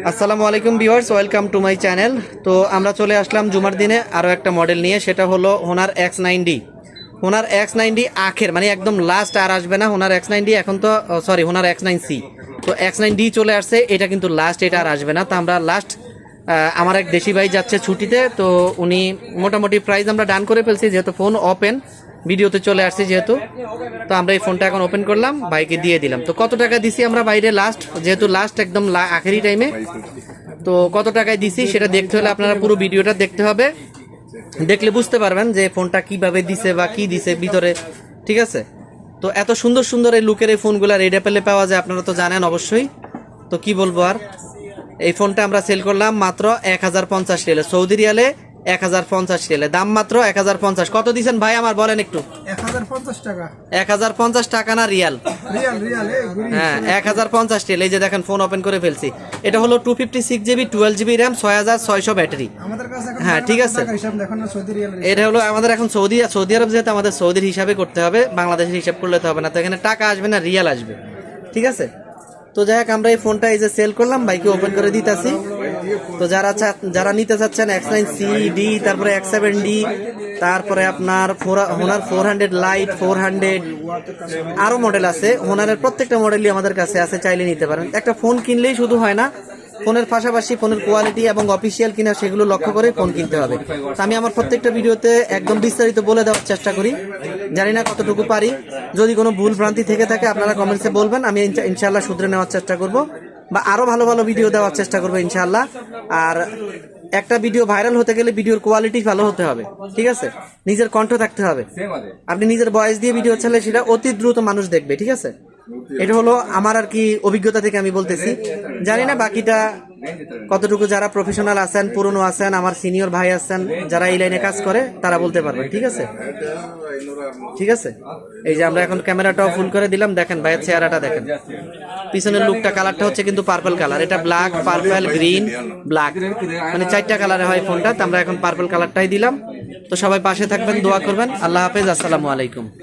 আসসালামু আলাইকুম viewers, welcome to my channel. তো আমরা চলে আসলাম জুমার দিনে আরও একটা মডেল নিয়ে, সেটা হলো হোনার X90। হোনার X90 আখের মানে একদম লাস্ট, আর আসবে না হোনার X90। এখন তো সরি, হোনার X9C। তো X9D চলে আসছে, এটা কিন্তু লাস্ট, এটা আর আসবে না। তো আমরা লাস্ট, আমার এক দেশি ভাই যাচ্ছে ছুটিতে, তো উনি মোটামুটি প্রাইস আমরা ডান করে ফেলছি, যেহেতু ফোন ওপেন ভিডিওতে চলে আসছে যেহেতু। তো আমরা এই ফোনটা এখন ওপেন করলাম, বাইকে দিয়ে দিলাম। তো কত টাকা দিছি আমরা বাইরে লাস্ট, যেহেতু লাস্ট একদম আখেরি টাইমে, তো কত টাকায় দিছি সেটা দেখতে হলে আপনারা পুরো ভিডিওটা দেখতে হবে। দেখলে বুঝতে পারবেন যে ফোনটা কিভাবে দিছে বা কি দিছে ভিতরে, ঠিক আছে? তো এত সুন্দর সুন্দর এই লুকের এই ফোনগুলো রেড অ্যাপেলে পাওয়া যায়, আপনারা তো জানেন অবশ্যই। তো কি বলবো আর, এই ফোনটা আমরা সেল করলাম মাত্র 1050 রিয়ালে, সৌদি রিয়ালে 1050 রিয়ালে, দাম মাত্র 1050। কত দিচ্ছেন ভাই আমার বলেন একটু? 1050 টাকা। 1050 টাকা না রিয়াল? হ্যাঁ, 1050 রিয়াল। এই যে দেখেন ফোন ওপেন করে ফেলছি। এটা হলো 256GB 12GB র্যাম 6600 ব্যাটারি। হ্যাঁ ঠিক আছে, এটা হলো আমাদের এখন সৌদি আরব, যেহেতু আমাদের সৌদির হিসাবে করতে হবে, বাংলাদেশের হিসাব করলে তো হবে না। তো এখানে টাকা আসবে না, রিয়াল আসবে, ঠিক আছে? তো যাই হোক, আমরা এই ফোনটা এই যে সেল করলাম, বাইকে ওপেন করে দিতেছি। তো যারা নিতে চাচ্ছেন X9CD, তারপরে X7D, তারপরে আপনার হোনার 400 লাইট, 400 আরও মডেল আছে। হোনারের প্রত্যেকটা মডেলই আমাদের কাছে আছে, চাইলে নিতে পারেন। একটা ফোন কিনলেই শুধু হয় না, ফোনের পাশাপাশি ফোনের কোয়ালিটি এবং অফিসিয়াল কিনা সেগুলো লক্ষ্য করে ফোন কিনতে হবে। তো আমি আমার প্রত্যেকটা ভিডিওতে একদম বিস্তারিত বলে দেওয়ার চেষ্টা করি, জানি না কতটুকু পারি। যদি কোনো ভুল ভ্রান্তি থেকে থাকে আপনারা কমেন্টসে বলবেন, আমি ইনশাআল্লাহ শুধরে নেওয়ার চেষ্টা করব, বা আরো ভালো ভালো ভিডিও দেওয়ার চেষ্টা করবো ইনশাআল্লাহ। আর একটা ভিডিও ভাইরাল হতে গেলে ভিডিওর কোয়ালিটি ভালো হতে হবে, ঠিক আছে? নিজের কণ্ঠ থাকতে হবে। আপনি নিজের ভয়েস দিয়ে ভিডিও ছাড়লে সেটা অতি দ্রুত মানুষ দেখবে, ঠিক আছে? এটা হলো আমার আর কি অভিজ্ঞতা থেকে আমি বলতেছি, জানি না বাকিটা কতটুকু। যারা প্রফেশনাল আছেন, পুরনো আছেন, আমার সিনিয়র ভাই আছেন যারা এই লাইনে কাজ করে, তারা বলতে পারবেন, ঠিক আছে? ঠিক আছে, এই যে আমরা এখন ক্যামেরাটাও ফুল করে দিলাম, দেখেন ভাইয়ের চেহারাটা দেখেন, পিছনের লুকটা, কালারটা হচ্ছে কিন্তু পার্পল কালার। এটা ব্ল্যাক, পার্পল, গ্রিন, ব্ল্যাক, মানে 4টা কালারে হয় ফোনটা। তো আমরা এখন পার্পল কালারটাই দিলাম। তো সবাই পাশে থাকবেন, দোয়া করবেন। আল্লাহ হাফেজ, আসসালামু আলাইকুম।